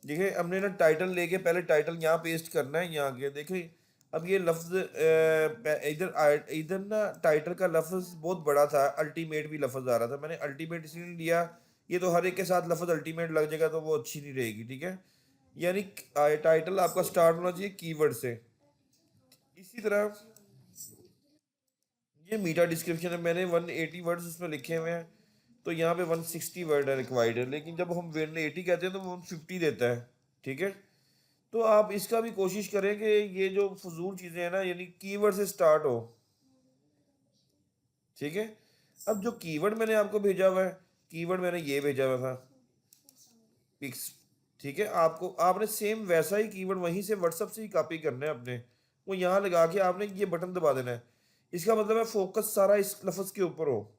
देखिए हमने ना टाइटल लेके पहले टाइटल यहाँ पेस्ट करना है, यहाँ के देखिए। अब ये लफ्ज इधर इधर ना टाइटल का लफ्ज बहुत बड़ा था, अल्टीमेट भी लफ्ज आ रहा था, मैंने अल्टीमेट इसलिए नहीं लिया। ये तो हर एक के साथ लफ्ज अल्टीमेट लग जाएगा तो वो अच्छी नहीं रहेगी, ठीक है। यानी टाइटल आपका स्टार्ट होना चाहिए कीवर्ड से। इसी तरह ये मीटा डिस्क्रिप्शन है, मैंने 180 वर्ड्स उसमें लिखे हुए हैं, तो यहाँ पे 160 वर्ड है रिक्वायर्ड है, लेकिन जब हम 180 कहते हैं तो वो 150 देता है, ठीक है। तो आप इसका भी कोशिश करें कि ये जो फजूल चीज़ें हैं ना, यानी कीवर्ड से स्टार्ट हो, ठीक है। अब जो कीवर्ड मैंने आपको भेजा हुआ है, कीवर्ड मैंने ये भेजा हुआ था पिक्स, ठीक है। आपको आपने सेम वैसा ही कीवर्ड वहीं से व्हाट्सअप से ही कॉपी करना है अपने, वो यहाँ लगा के आपने ये बटन दबा देना है। इसका मतलब है फोकस सारा इस लफ्ज़ के ऊपर हो,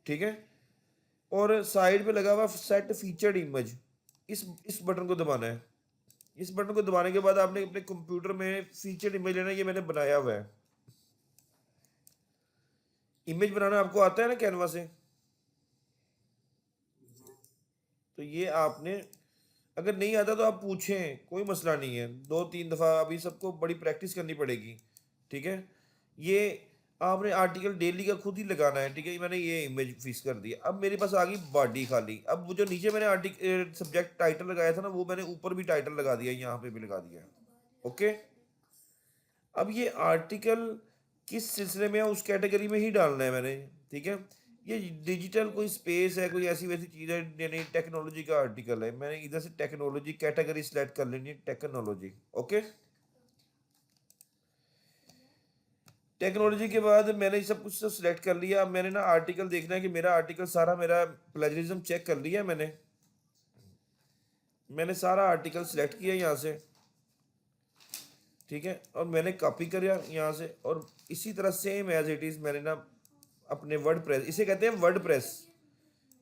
ठीक है। और साइड पे लगा हुआ सेट फीचर्ड इमेज, इस बटन को दबाना है। इस बटन को दबाने के बाद आपने अपने कंप्यूटर में फीचर्ड इमेज लेना है, ये मैंने बनाया हुआ है। इमेज बनाना आपको आता है ना कैनवा से, तो ये आपने, अगर नहीं आता तो आप पूछें, कोई मसला नहीं है, 2-3 दफ़ा अभी सबको बड़ी प्रैक्टिस करनी पड़ेगी, ठीक है। ये आपने आर्टिकल डेली का खुद ही लगाना है, ठीक है। मैंने ये इमेज फिक्स कर दी, अब मेरे पास आ गई बॉडी खाली। अब वो जो नीचे मैंने आर्टिकल सब्जेक्ट टाइटल लगाया था ना, वो मैंने ऊपर भी टाइटल लगा दिया, यहाँ पे भी लगा दिया, ओके। अब ये आर्टिकल किस सिलसिले में है उस कैटेगरी में ही डालना है मैंने, ठीक है। ये डिजिटल कोई स्पेस है, कोई ऐसी वैसी चीज़ है, यानी टेक्नोलॉजी का आर्टिकल है, मैंने इधर से टेक्नोलॉजी कैटेगरी सेलेक्ट कर लेनी है, टेक्नोलॉजी, ओके। टेक्नोलॉजी के बाद मैंने सब कुछ तो सिलेक्ट कर लिया। अब मैंने ना आर्टिकल देखना है कि मेरा आर्टिकल सारा, मेरा प्लेजरिज्म चेक कर लिया मैंने सारा आर्टिकल सिलेक्ट किया यहाँ से, ठीक है। और मैंने कॉपी किया यहाँ से, और इसी तरह सेम एज इट इज़ मैंने ना अपने वर्ड प्रेस, इसे कहते हैं वर्ड प्रेस,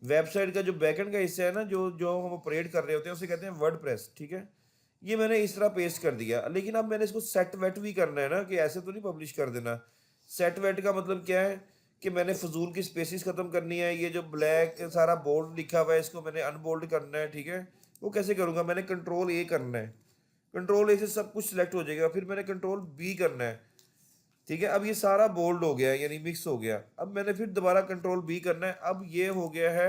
वेबसाइट का जो बैकएंड का हिस्सा है ना, जो जो हम ऑपरेट कर रहे होते हैं, उसे कहते हैं वर्ड प्रेस, ठीक है। ये मैंने इस तरह पेस्ट कर दिया, लेकिन अब मैंने इसको सेट वेट भी करना है ना, कि ऐसे तो नहीं पब्लिश कर देना। सेट वेट का मतलब क्या है कि मैंने फजूल की स्पेसिस ख़त्म करनी है, ये जो ब्लैक सारा बोल्ड लिखा हुआ है इसको मैंने अनबोल्ड करना है, ठीक है। वो कैसे करूँगा, मैंने कंट्रोल ए करना है, कंट्रोल ए से सब कुछ सिलेक्ट हो जाएगा, फिर मैंने कंट्रोल बी करना है, ठीक है। अब ये सारा बोल्ड हो गया यानी मिक्स हो गया। अब मैंने फिर दोबारा कंट्रोल बी करना है, अब ये हो गया है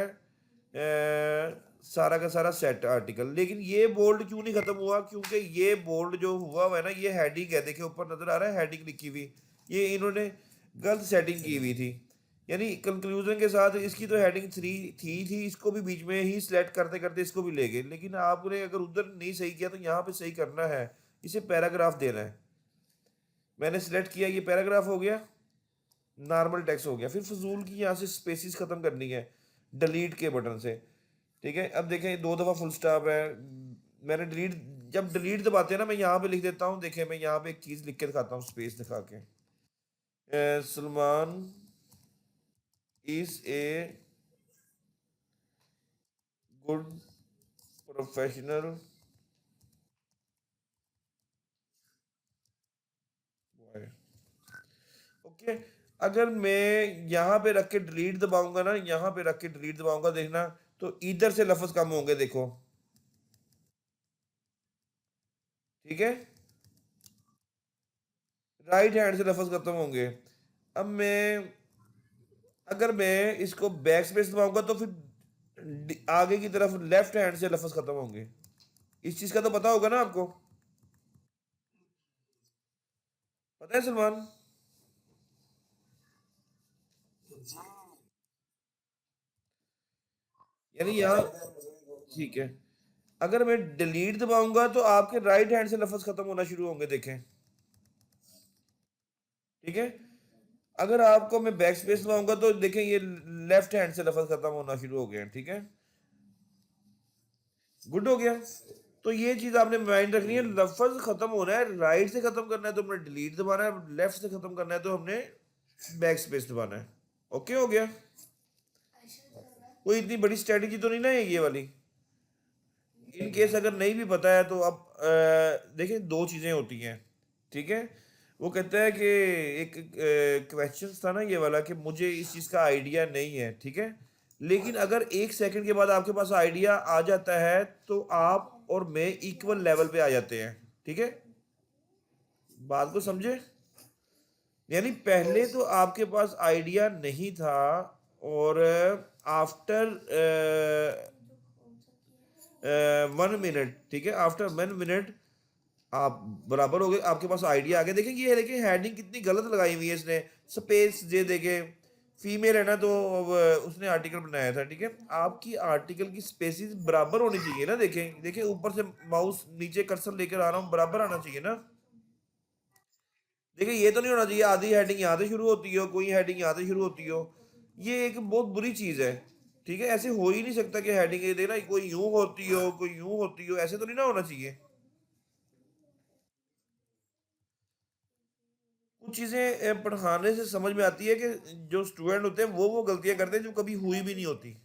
सारा का सारा सेट आर्टिकल। लेकिन ये बोल्ड क्यों नहीं खत्म हुआ, क्योंकि ये बोल्ड जो हुआ है ना, ये हेडिंग है, देखिए ऊपर नजर आ रहा है हेडिंग लिखी हुई, ये इन्होंने गलत सेटिंग की हुई थी। यानी कंक्लूजन के साथ इसकी तो हेडिंग 3 थी, इसको भी बीच में ही सिलेक्ट करते करते इसको भी ले गए। लेकिन आपने अगर उधर नहीं सही किया तो यहाँ पे सही करना है, इसे पैराग्राफ देना है। मैंने सिलेक्ट किया, ये पैराग्राफ हो गया, नॉर्मल टेक्स्ट हो गया। फिर फजूल की यहाँ से स्पेसिस ख़त्म करनी है डिलीट के बटन से, ठीक है। अब देखें 2 दफ़ा फुल स्टॉप है, मैंने डिलीट, जब डिलीट दबाते हैं ना, मैं यहाँ पे लिख देता हूँ, देखें मैं यहाँ पे एक चीज़ लिख के दिखाता हूँ स्पेस दिखा के, Salman is a good professional boy, okay. अगर मैं यहाँ पे रख के डिलीट दबाऊंगा ना, यहाँ पे रख के डिलीट दबाऊंगा, देखना तो इधर से लफ्ज कम होंगे, देखो, ठीक है। राइट हैंड से लफ्ज खत्म होंगे। अब मैं, अगर मैं इसको बैक स्पेस दबाऊंगा तो फिर आगे की तरफ लेफ्ट हैंड से लफ्ज खत्म होंगे। इस चीज का तो पता होगा ना आपको, पता है सलमान? यानी यहाँ, ठीक है, अगर मैं डिलीट दबाऊंगा तो आपके राइट हैंड से लफ्ज खत्म होना शुरू होंगे, देखें, ठीक है। अगर आपको मैं बैक स्पेस दबाऊंगा तो देखें ये लेफ्ट हैंड से लफ्ज खत्म होना शुरू हो गए हैं, ठीक है। गुड हो गया। तो ये चीज आपने माइंड रखनी है, लफ्ज खत्म होना है, राइट से खत्म करना है तो हमने डिलीट दबाना है, लेफ्ट से खत्म करना है तो हमने बैक स्पेस दबाना है, ओके हो गया। कोई इतनी बड़ी स्ट्रेटेजी तो नहीं ना है ये वाली। इन केस अगर नहीं भी पता है तो अब देखिए 2 चीज़ें होती हैं, ठीक है। वो कहता है कि एक क्वेश्चन था ना ये वाला, कि मुझे इस चीज़ का आइडिया नहीं है, ठीक है। लेकिन अगर 1 सेकंड के बाद आपके पास आइडिया आ जाता है तो आप और मैं इक्वल लेवल पे आ जाते हैं। ठीक है, बात को समझे? यानी पहले तो आपके पास आइडिया नहीं था, और आफ्टर 1 मिनट, ठीक है, आफ्टर 1 मिनट आप बराबर हो गए, आपके पास आइडिया आ गया। देखें ये, देखिए हेडिंग कितनी गलत लगाई हुई है इसने, स्पेस जे देखे, फीमेल है ना, तो अब उसने आर्टिकल बनाया था। ठीक है, आपकी आर्टिकल की स्पेसिस बराबर होनी चाहिए ना। देखें देखें, ऊपर से माउस नीचे कर्सर लेकर आ रहा हूँ, बराबर आना चाहिए ना। देखिए ये तो नहीं होना चाहिए आधी हेडिंग यहाँ से शुरू होती हो, कोई हेडिंग यहाँ से शुरू होती हो। ये एक बहुत बुरी चीज़ है। ठीक है, ऐसे हो ही नहीं सकता कि हेडिंग ये देखना कोई यूं होती हो, कोई यूं होती हो, ऐसे तो नहीं ना होना चाहिए। कुछ चीज़ें पढ़ाने से समझ में आती है कि जो स्टूडेंट होते हैं वो गलतियां करते हैं जो कभी हुई भी नहीं होती।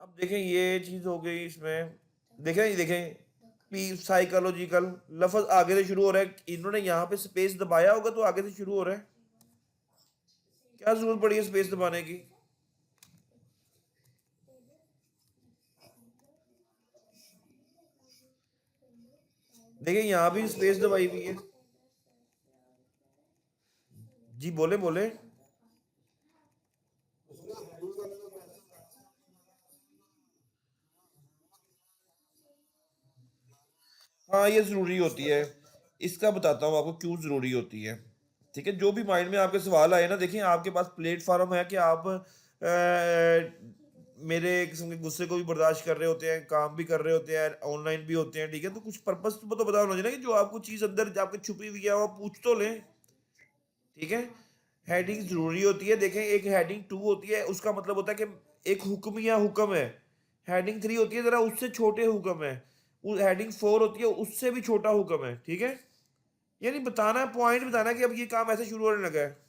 अब देखें ये चीज़ हो गई इसमें। देखें ये देखें, पी साइकोलॉजिकल लफ्ज आगे से शुरू हो रहा है, इन्होंने यहाँ पे स्पेस दबाया होगा तो आगे से शुरू हो रहा है। क्या जरूरत पड़ी है स्पेस दबाने की? देखिए यहाँ भी स्पेस दबाई हुई है। जी बोले बोले। हाँ ये ज़रूरी होती है, इसका बताता हूँ आपको क्यों ज़रूरी होती है। ठीक है, जो भी माइंड में आपके सवाल आए ना, देखिए आपके पास प्लेटफॉर्म है कि आप मेरे किस्म के गुस्से को भी बर्दाश्त कर रहे होते हैं, काम भी कर रहे होते हैं, ऑनलाइन भी होते हैं। ठीक है, तो कुछ पर्पस तो बताओ होना चाहिए ना, कि जो आपको चीज़ अंदर आपके छुपी हुई है वो आप पूछ तो लें। ठीक है, हेडिंग ज़रूरी होती है। देखें एक हेडिंग 2 होती है, उसका मतलब होता है कि एक हुक्म या हुक्म है। हेडिंग 3 होती है ज़रा उससे छोटे हुक्म है। हेडिंग 4 होती है उससे भी छोटा हुक्म है। ठीक है, यानी बताना है, पॉइंट बताना है कि अब ये काम ऐसे शुरू होने लगा है।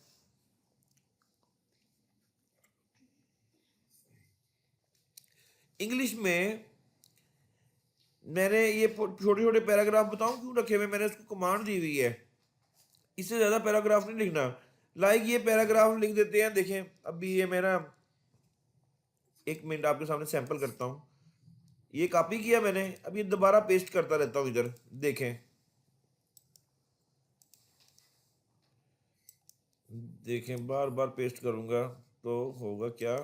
इंग्लिश में मैंने ये छोटे छोटे पैराग्राफ बताऊं क्यों रखे हुए, मैंने उसको कमांड दी हुई है, इससे ज़्यादा पैराग्राफ नहीं लिखना। लाइक ये पैराग्राफ लिख देते हैं। देखें अभी ये मेरा, 1 मिनट आपके सामने सैंपल करता हूँ। ये कॉपी किया मैंने, अब ये दोबारा पेस्ट करता रहता हूँ इधर। देखें देखें बार बार पेस्ट करूंगा तो होगा क्या।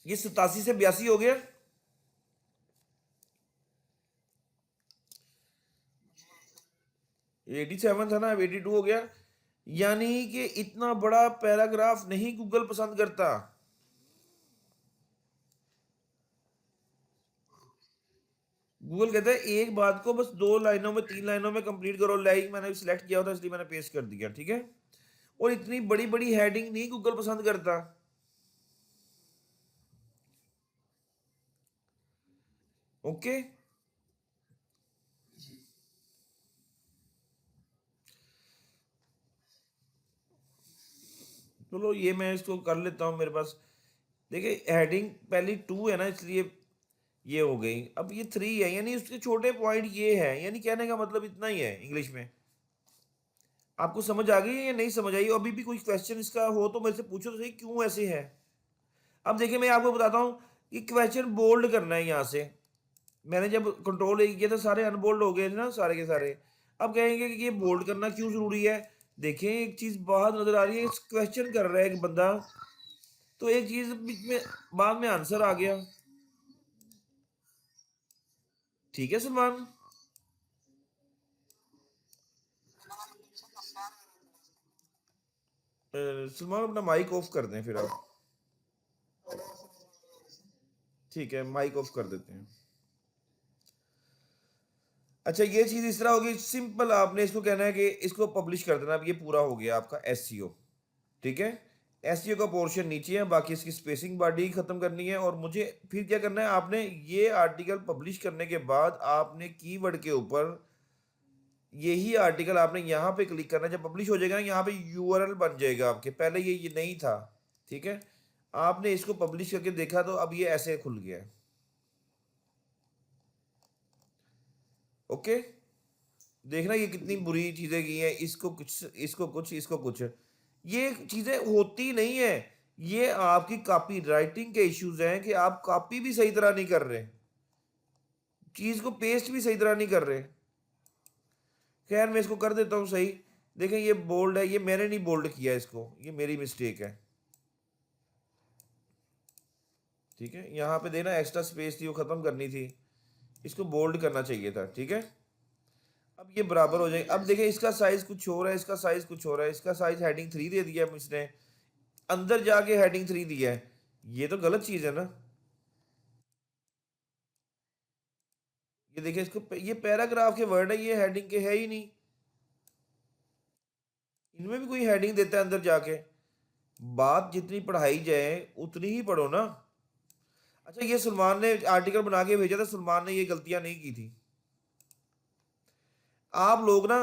ये 87 से 82 हो गया। 87 था ना, अब 82 हो गया। यानी कि इतना बड़ा पैराग्राफ नहीं गूगल पसंद करता। गूगल कहता है एक बात को बस 2 लाइनों में 3 लाइनों में कंप्लीट करो। लाइक मैंने सिलेक्ट किया होता इसलिए मैंने पेस्ट कर दिया। ठीक है, और इतनी बड़ी बड़ी हेडिंग नहीं गूगल पसंद करता। ओके, चलो ये मैं इसको कर लेता हूँ मेरे पास। देखिए हेडिंग पहली 2 है ना, इसलिए ये हो गई। अब ये 3 है, यानी उसके छोटे पॉइंट ये है, यानी कहने का मतलब इतना ही है इंग्लिश में। आपको समझ आ गई है या नहीं समझ आई? अभी भी कोई क्वेश्चन इसका हो तो मेरे से पूछो तो सही, क्यों ऐसे है। अब देखिए मैं आपको बताता हूँ कि क्वेश्चन बोल्ड करना है यहाँ से। मैंने जब कंट्रोल किया था सारे अनबोल्ड हो गए थे ना, सारे के सारे। अब कहेंगे कि ये बोल्ड करना क्यों जरूरी है। देखें एक चीज बाहर नजर आ रही है, क्वेश्चन कर रहा है एक बंदा, तो एक चीज बीच में बाद में आंसर आ गया। ठीक है सलमान। सलमान अपना माइक ऑफ कर दें फिर आप। ठीक है, माइक ऑफ कर देते हैं। अच्छा ये चीज इस तरह होगी, सिंपल आपने इसको कहना है कि इसको पब्लिश कर देना। अब ये पूरा हो गया आपका एसईओ। ठीक है, एसईओ का पोर्शन नीचे है, बाकी इसकी स्पेसिंग बॉडी खत्म करनी है। और मुझे फिर क्या करना है, आपने ये आर्टिकल पब्लिश करने के बाद आपने कीवर्ड के ऊपर यही आर्टिकल आपने यहाँ पे क्लिक करना है। जब पब्लिश हो जाएगा ना, यहाँ पे यूआरएल बन जाएगा आपके, पहले ये नहीं था। ठीक है, आपने इसको पब्लिश करके देखा तो अब ये ऐसे खुल गया है। ओके, देखना ये कितनी बुरी चीजें की हैं, इसको कुछ, इसको कुछ, इसको कुछ, ये चीजें होती नहीं है। ये आपकी कॉपी राइटिंग के इश्यूज हैं कि आप कॉपी भी सही तरह नहीं कर रहे, चीज को पेस्ट भी सही तरह नहीं कर रहे। खैर मैं इसको कर देता हूँ सही। देखें ये बोल्ड है, ये मैंने नहीं बोल्ड किया इसको, ये मेरी मिस्टेक है। ठीक है, यहाँ पे देना एक्स्ट्रा स्पेस थी वो खत्म करनी थी, इसको बोल्ड करना चाहिए था। ठीक है, अब ये बराबर हो जाएगा। अब देखिए इसका साइज कुछ हो रहा है, इसका साइज कुछ हो रहा है, इसका साइज हेडिंग 3 दे दिया है इसने, अंदर जाके हेडिंग 3 दिया है, ये तो गलत चीज है ना। ये देखिए इसको, ये पैराग्राफ के वर्ड है, ये हेडिंग के है ही नहीं। इनमें भी कोई हेडिंग देता है अंदर जाके। बात जितनी पढ़ाई जाए उतनी ही पढ़ो ना। अच्छा ये सलमान ने आर्टिकल बना के भेजा था, सलमान ने ये गलतियां नहीं की थी। आप लोग ना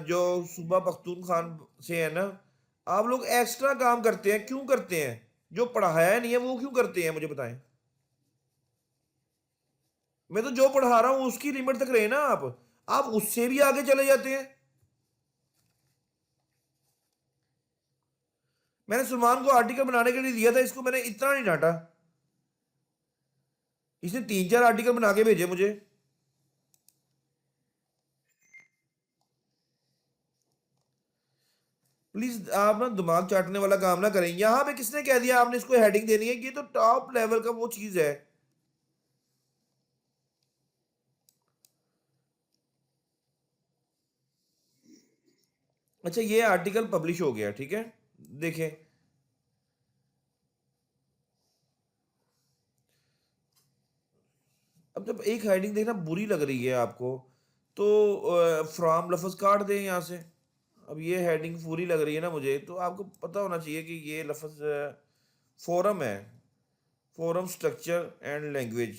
जो सूबा पख्तूनख्वा से है ना, आप लोग एक्स्ट्रा काम करते हैं, क्यों करते हैं? जो पढ़ाया नहीं है वो क्यों करते हैं, मुझे बताएं। मैं तो जो पढ़ा रहा हूं उसकी लिमिट तक रहे ना आप उससे भी आगे चले जाते हैं। मैंने सलमान को आर्टिकल बनाने के लिए दिया था, इसको मैंने इतना नहीं डांटा, इसने 3-4 आर्टिकल बना के भेजे मुझे। प्लीज आप ना दिमाग चाटने वाला काम ना करें। यहां पे किसने कह दिया आपने इसको हेडिंग देनी है? ये तो टॉप लेवल का वो चीज है। अच्छा ये आर्टिकल पब्लिश हो गया, ठीक है, देखें। अब जब एक हेडिंग देखना बुरी लग रही है आपको, तो फ्रॉम लफ्ज काट दें यहाँ से। अब ये हेडिंग पूरी लग रही है ना मुझे, तो आपको पता होना चाहिए कि ये लफ्ज फोरम है, forum structure and language,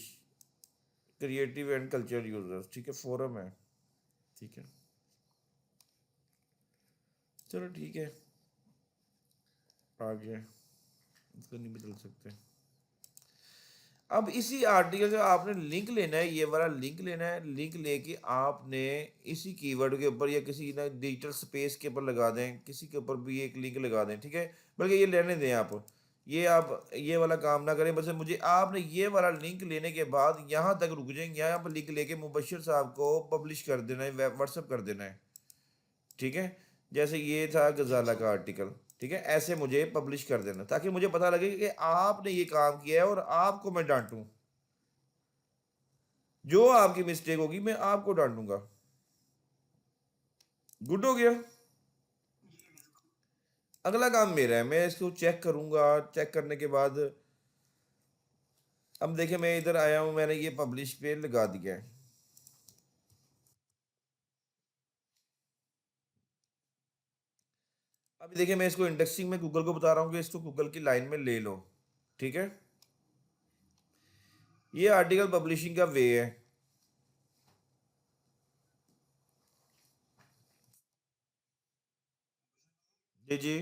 creative and culture users, ठीक है, फोरम है। ठीक है, चलो ठीक है, आगे इसको नहीं बदल सकते। अब इसी आर्टिकल का आपने लिंक लेना है, ये वाला लिंक लेना है। लिंक लेके आपने इसी कीवर्ड के ऊपर या किसी ना डिजिटल स्पेस के ऊपर लगा दें, किसी के ऊपर भी एक लिंक लगा दें, ठीक है। बल्कि ये लेने दें आप ये वाला काम ना करें। बस मुझे आपने ये वाला लिंक लेने के बाद यहाँ तक रुक जाएंगे, यहाँ पर लिंक लेके मुबशिर साहब को पब्लिश कर देना है, व्हाट्सअप कर देना है। ठीक है, जैसे ये था गजाला का आर्टिकल, ठीक है, ऐसे मुझे पब्लिश कर देना ताकि मुझे पता लगे कि आपने ये काम किया है और आपको मैं डांटूं। जो आपकी मिस्टेक होगी मैं आपको डांटूंगा। गुड हो गया। अगला काम मेरा है, मैं इसको चेक करूंगा। चेक करने के बाद अब देखिए मैं इधर आया हूं, मैंने ये पब्लिश पे लगा दिया है। अभी देखिए मैं इसको इंडेक्सिंग में गूगल को बता रहा हूँ कि इसको गूगल की लाइन में ले लो। ठीक है, ये आर्टिकल पब्लिशिंग का वे है। जी जी।